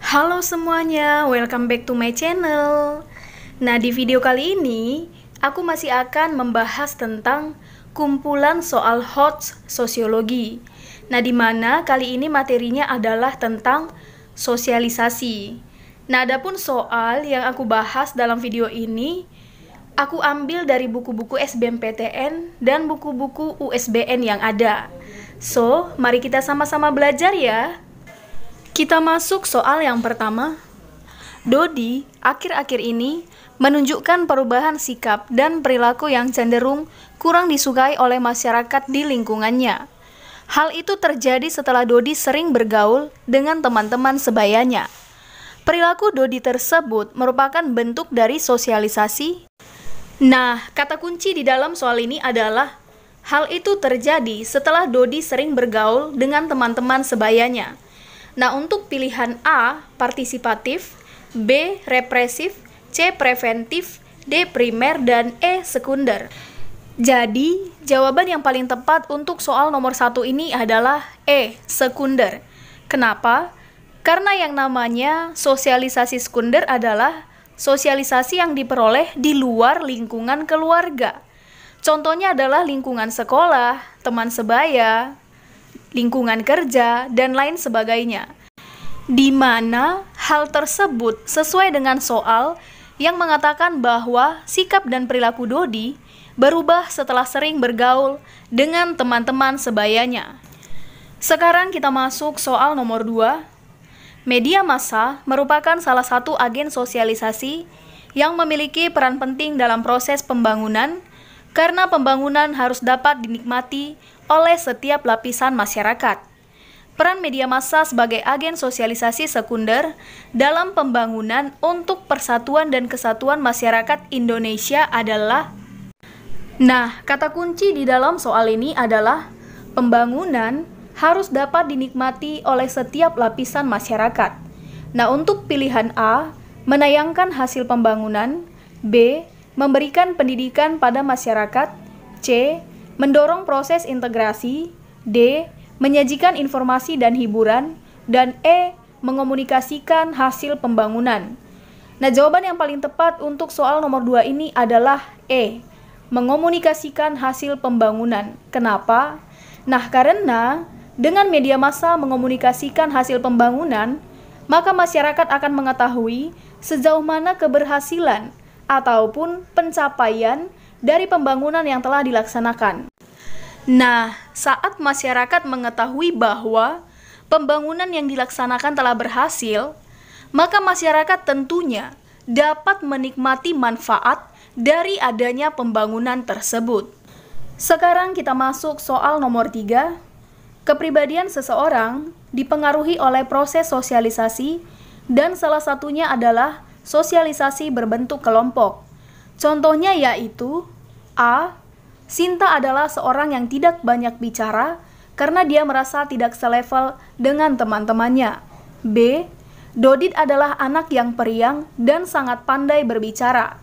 Halo semuanya, welcome back to my channel. Nah, di video kali ini, aku masih akan membahas tentang kumpulan soal HOTS sosiologi. Nah, di mana kali ini materinya adalah tentang sosialisasi. Nah, adapun soal yang aku bahas dalam video ini, aku ambil dari buku-buku SBMPTN dan buku-buku USBN yang ada. So, mari kita sama-sama belajar ya. Kita masuk soal yang pertama. Dodi akhir-akhir ini menunjukkan perubahan sikap dan perilaku yang cenderung kurang disukai oleh masyarakat di lingkungannya. Hal itu terjadi setelah Dodi sering bergaul dengan teman-teman sebayanya. Perilaku Dodi tersebut merupakan bentuk dari sosialisasi. Nah, kata kunci di dalam soal ini adalah hal itu terjadi setelah Dodi sering bergaul dengan teman-teman sebayanya. Nah, untuk pilihan A, partisipatif, B, represif, C, preventif, D, primer, dan E, sekunder. Jadi, jawaban yang paling tepat untuk soal nomor 1 ini adalah E, sekunder. Kenapa? Karena yang namanya sosialisasi sekunder adalah sosialisasi yang diperoleh di luar lingkungan keluarga. Contohnya adalah lingkungan sekolah, teman sebaya, lingkungan kerja, dan lain sebagainya. Di mana hal tersebut sesuai dengan soal yang mengatakan bahwa sikap dan perilaku Dodi berubah setelah sering bergaul dengan teman-teman sebayanya. Sekarang kita masuk soal nomor 2. Media massa merupakan salah satu agen sosialisasi yang memiliki peran penting dalam proses pembangunan karena pembangunan harus dapat dinikmati oleh setiap lapisan masyarakat. Peran media massa sebagai agen sosialisasi sekunder dalam pembangunan untuk persatuan dan kesatuan masyarakat Indonesia adalah. Nah, kata kunci di dalam soal ini adalah pembangunan harus dapat dinikmati oleh setiap lapisan masyarakat. Nah, untuk pilihan A, menayangkan hasil pembangunan, B, memberikan pendidikan pada masyarakat, C, mendorong proses integrasi, D, menyajikan informasi dan hiburan, dan E, mengomunikasikan hasil pembangunan. Nah, jawaban yang paling tepat untuk soal nomor 2 ini adalah E, mengomunikasikan hasil pembangunan. Kenapa? Nah, karena dengan media massa mengomunikasikan hasil pembangunan, maka masyarakat akan mengetahui sejauh mana keberhasilan ataupun pencapaian dari pembangunan yang telah dilaksanakan. Nah, saat masyarakat mengetahui bahwa pembangunan yang dilaksanakan telah berhasil, maka masyarakat tentunya dapat menikmati manfaat dari adanya pembangunan tersebut. Sekarang kita masuk soal nomor 3. Kepribadian seseorang dipengaruhi oleh proses sosialisasi dan salah satunya adalah sosialisasi berbentuk kelompok. Contohnya yaitu A. Sinta adalah seorang yang tidak banyak bicara karena dia merasa tidak selevel dengan teman-temannya. B. Dodit adalah anak yang periang dan sangat pandai berbicara.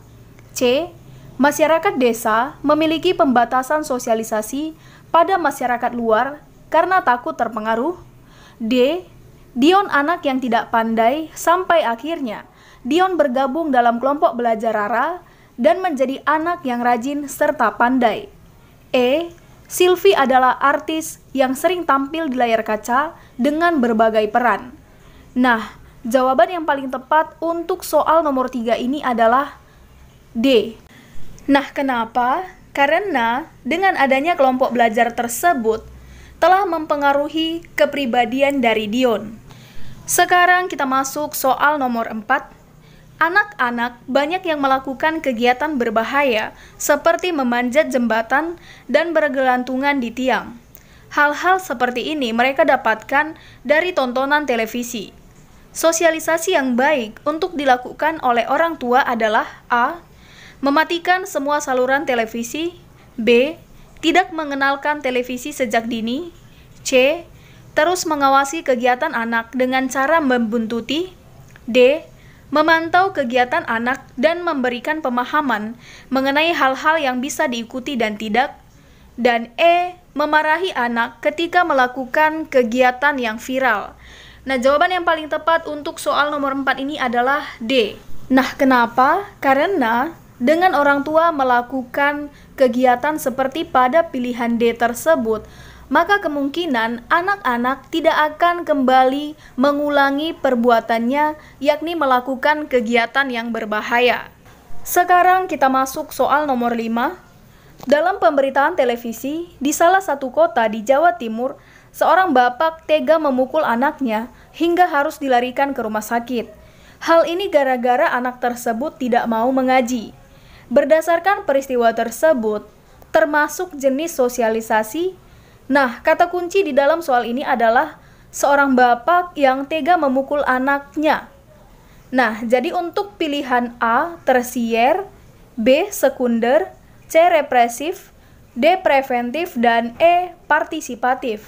C. Masyarakat desa memiliki pembatasan sosialisasi pada masyarakat luar karena takut terpengaruh. D. Dion anak yang tidak pandai sampai akhirnya Dion bergabung dalam kelompok belajar Rara dan menjadi anak yang rajin serta pandai. E. Silvi adalah artis yang sering tampil di layar kaca dengan berbagai peran. Nah, jawaban yang paling tepat untuk soal nomor 3 ini adalah D. Nah, kenapa? Karena dengan adanya kelompok belajar tersebut telah mempengaruhi kepribadian dari Dion. Sekarang kita masuk soal nomor 4. Anak-anak banyak yang melakukan kegiatan berbahaya seperti memanjat jembatan dan bergelantungan di tiang. Hal-hal seperti ini mereka dapatkan dari tontonan televisi. Sosialisasi yang baik untuk dilakukan oleh orang tua adalah A. Mematikan semua saluran televisi, B. Tidak mengenalkan televisi sejak dini, C. Terus mengawasi kegiatan anak dengan cara membuntuti, D. Memantau kegiatan anak dan memberikan pemahaman mengenai hal-hal yang bisa diikuti dan tidak, dan E. Memarahi anak ketika melakukan kegiatan yang viral. Nah, jawaban yang paling tepat untuk soal nomor 4 ini adalah D. Nah, kenapa? Karena dengan orang tua melakukan kegiatan seperti pada pilihan D tersebut, maka kemungkinan anak-anak tidak akan kembali mengulangi perbuatannya, yakni melakukan kegiatan yang berbahaya. Sekarang kita masuk soal nomor 5. Dalam pemberitaan televisi, di salah satu kota di Jawa Timur, seorang bapak tega memukul anaknya hingga harus dilarikan ke rumah sakit. Hal ini gara-gara anak tersebut tidak mau mengaji. Berdasarkan peristiwa tersebut, termasuk jenis sosialisasi. Nah, kata kunci di dalam soal ini adalah seorang bapak yang tega memukul anaknya. Nah, jadi untuk pilihan A, tersier, B, sekunder, C, represif, D, preventif, dan E, partisipatif.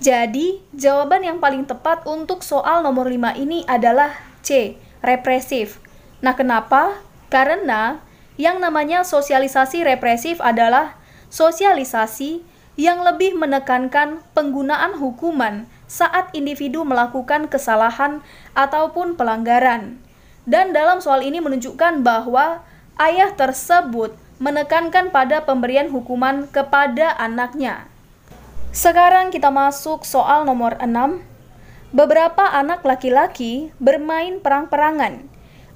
Jadi, jawaban yang paling tepat untuk soal nomor 5 ini adalah C, represif. Nah, kenapa? Karena yang namanya sosialisasi represif adalah sosialisasi yang lebih menekankan penggunaan hukuman saat individu melakukan kesalahan ataupun pelanggaran. Dan dalam soal ini menunjukkan bahwa ayah tersebut menekankan pada pemberian hukuman kepada anaknya. Sekarang kita masuk soal nomor 6. Beberapa anak laki-laki bermain perang-perangan.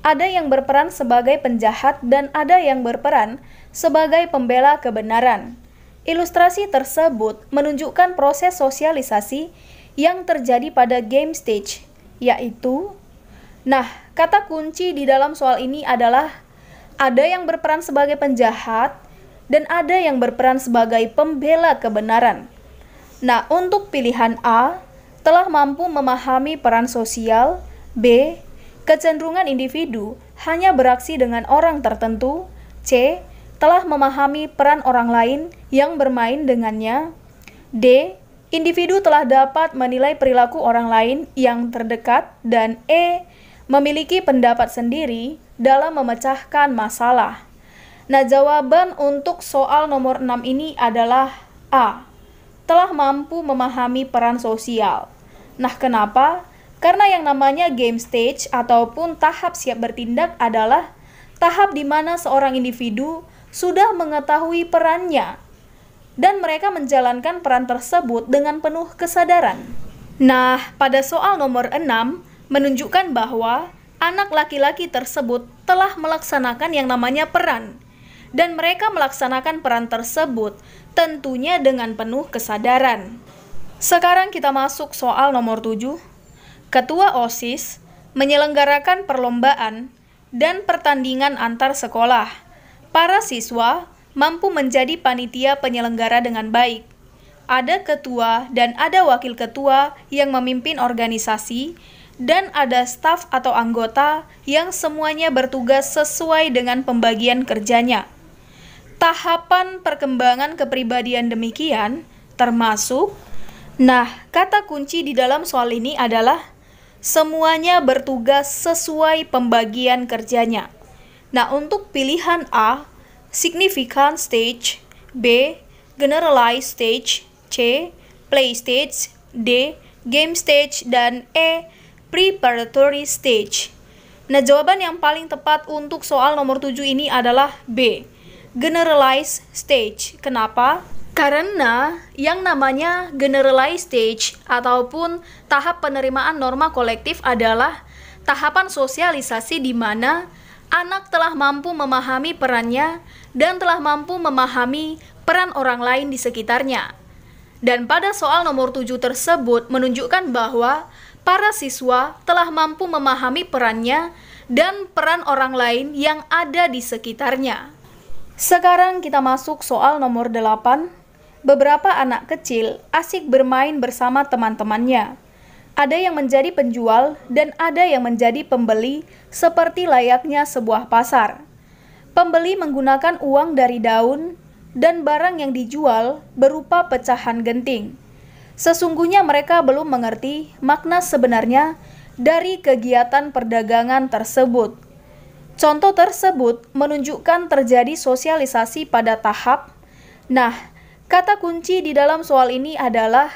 Ada yang berperan sebagai penjahat dan ada yang berperan sebagai pembela kebenaran. Ilustrasi tersebut menunjukkan proses sosialisasi yang terjadi pada game stage, yaitu, nah, kata kunci di dalam soal ini adalah ada yang berperan sebagai penjahat dan ada yang berperan sebagai pembela kebenaran. Nah, untuk pilihan A, telah mampu memahami peran sosial, B, kecenderungan individu hanya beraksi dengan orang tertentu, C, telah memahami peran orang lain yang bermain dengannya, D, individu telah dapat menilai perilaku orang lain yang terdekat, dan E, memiliki pendapat sendiri dalam memecahkan masalah. Nah, jawaban untuk soal nomor 6 ini adalah A, telah mampu memahami peran sosial. Nah, kenapa? Karena yang namanya game stage ataupun tahap siap bertindak adalah tahap di mana seorang individu sudah mengetahui perannya dan mereka menjalankan peran tersebut dengan penuh kesadaran. Nah, pada soal nomor 6 menunjukkan bahwa anak laki-laki tersebut telah melaksanakan yang namanya peran, dan mereka melaksanakan peran tersebut tentunya dengan penuh kesadaran. Sekarang kita masuk soal nomor 7. Ketua OSIS menyelenggarakan perlombaan dan pertandingan antar sekolah. Para siswa mampu menjadi panitia penyelenggara dengan baik. Ada ketua dan ada wakil ketua yang memimpin organisasi, dan ada staf atau anggota yang semuanya bertugas sesuai dengan pembagian kerjanya. Tahapan perkembangan kepribadian demikian termasuk, nah, kata kunci di dalam soal ini adalah semuanya bertugas sesuai pembagian kerjanya. Nah, untuk pilihan A, significant stage, B, generalized stage, C, play stage, D, game stage, dan E, preparatory stage. Nah, jawaban yang paling tepat untuk soal nomor 7 ini adalah B, generalized stage. Kenapa? Karena yang namanya generalized stage ataupun tahap penerimaan norma kolektif adalah tahapan sosialisasi di mana anak telah mampu memahami perannya dan telah mampu memahami peran orang lain di sekitarnya. Dan pada soal nomor 7 tersebut menunjukkan bahwa para siswa telah mampu memahami perannya dan peran orang lain yang ada di sekitarnya. Sekarang kita masuk soal nomor 8. Beberapa anak kecil asik bermain bersama teman-temannya. Ada yang menjadi penjual dan ada yang menjadi pembeli seperti layaknya sebuah pasar. Pembeli menggunakan uang dari daun dan barang yang dijual berupa pecahan genting. Sesungguhnya mereka belum mengerti makna sebenarnya dari kegiatan perdagangan tersebut. Contoh tersebut menunjukkan terjadi sosialisasi pada tahap. Nah, kata kunci di dalam soal ini adalah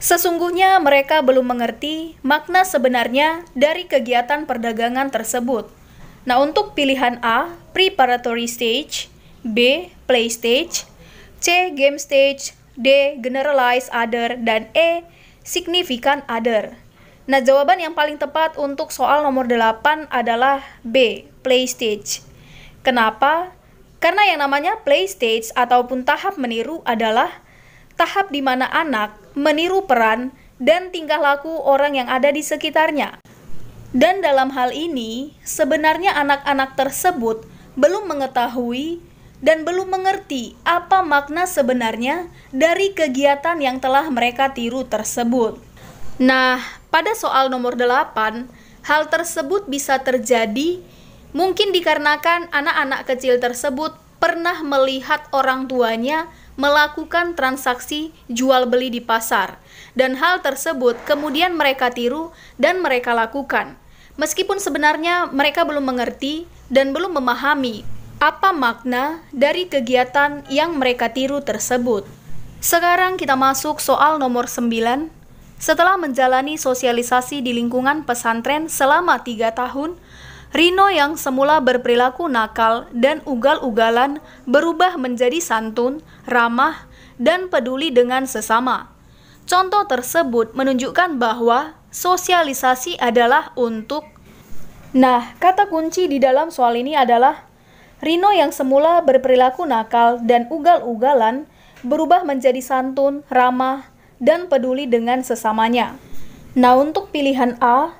Sesungguhnya mereka belum mengerti makna sebenarnya dari kegiatan perdagangan tersebut. Nah, untuk pilihan A, preparatory stage, B, play stage, C, game stage, D, generalized other, dan E, significant other. Nah, jawaban yang paling tepat untuk soal nomor 8 adalah B, play stage. Kenapa? Karena yang namanya play stage ataupun tahap meniru adalah tahap di mana anak meniru peran dan tingkah laku orang yang ada di sekitarnya. Dan dalam hal ini, sebenarnya anak-anak tersebut belum mengetahui dan belum mengerti apa makna sebenarnya dari kegiatan yang telah mereka tiru tersebut. Nah, pada soal nomor 8, hal tersebut bisa terjadi mungkin dikarenakan anak-anak kecil tersebut pernah melihat orang tuanya melakukan transaksi jual beli di pasar, dan hal tersebut kemudian mereka tiru dan mereka lakukan. Meskipun sebenarnya mereka belum mengerti dan belum memahami apa makna dari kegiatan yang mereka tiru tersebut. Sekarang kita masuk soal nomor 9. Setelah menjalani sosialisasi di lingkungan pesantren selama 3 tahun, Rino yang semula berperilaku nakal dan ugal-ugalan berubah menjadi santun, ramah, dan peduli dengan sesama. Contoh tersebut menunjukkan bahwa sosialisasi adalah untuk. Nah, kata kunci di dalam soal ini adalah Rino yang semula berperilaku nakal dan ugal-ugalan berubah menjadi santun, ramah, dan peduli dengan sesamanya. Nah, untuk pilihan A,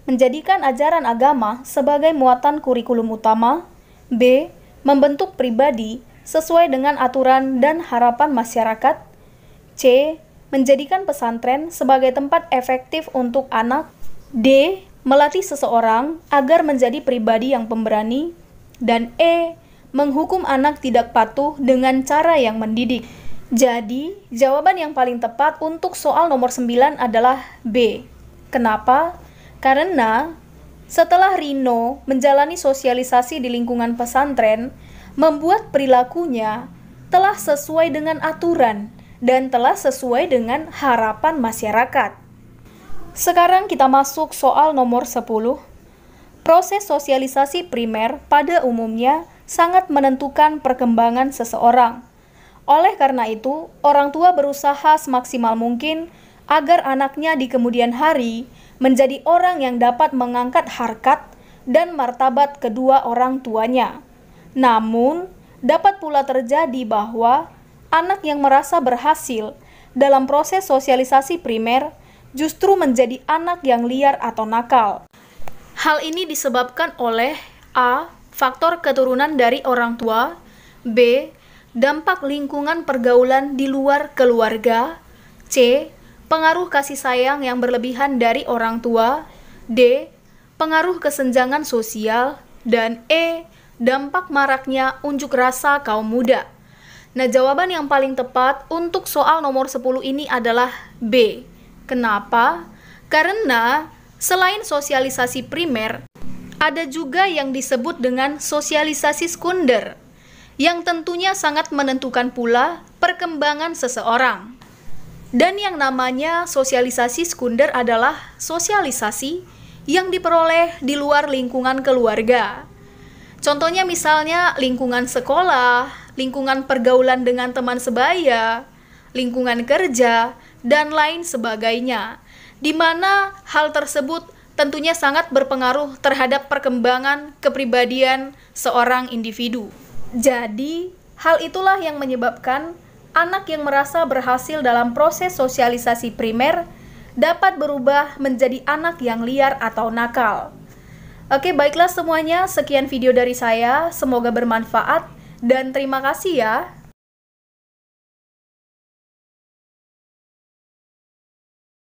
menjadikan ajaran agama sebagai muatan kurikulum utama. B, membentuk pribadi sesuai dengan aturan dan harapan masyarakat. C, menjadikan pesantren sebagai tempat efektif untuk anak. D, melatih seseorang agar menjadi pribadi yang pemberani. Dan E, menghukum anak tidak patuh dengan cara yang mendidik. Jadi, jawaban yang paling tepat untuk soal nomor 9 adalah B. Kenapa? Karena setelah Rino menjalani sosialisasi di lingkungan pesantren, membuat perilakunya telah sesuai dengan aturan dan telah sesuai dengan harapan masyarakat. Sekarang kita masuk soal nomor 10. Proses sosialisasi primer pada umumnya sangat menentukan perkembangan seseorang. Oleh karena itu, orang tua berusaha semaksimal mungkin agar anaknya di kemudian hari menjadi orang yang dapat mengangkat harkat dan martabat kedua orang tuanya. Namun, dapat pula terjadi bahwa anak yang merasa berhasil dalam proses sosialisasi primer justru menjadi anak yang liar atau nakal. Hal ini disebabkan oleh A. Faktor keturunan dari orang tua. B. Dampak lingkungan pergaulan di luar keluarga. C. Pengaruh kasih sayang yang berlebihan dari orang tua. D. Pengaruh kesenjangan sosial. Dan E. Dampak maraknya unjuk rasa kaum muda. Nah, jawaban yang paling tepat untuk soal nomor 10 ini adalah B. Kenapa? Karena selain sosialisasi primer, ada juga yang disebut dengan sosialisasi sekunder, yang tentunya sangat menentukan pula perkembangan seseorang. Dan yang namanya sosialisasi sekunder adalah sosialisasi yang diperoleh di luar lingkungan keluarga. Contohnya misalnya lingkungan sekolah, lingkungan pergaulan dengan teman sebaya, lingkungan kerja, dan lain sebagainya, di mana hal tersebut tentunya sangat berpengaruh terhadap perkembangan kepribadian seorang individu. Jadi, hal itulah yang menyebabkan anak yang merasa berhasil dalam proses sosialisasi primer dapat berubah menjadi anak yang liar atau nakal. Oke, baiklah semuanya, sekian video dari saya, semoga bermanfaat, dan terima kasih ya.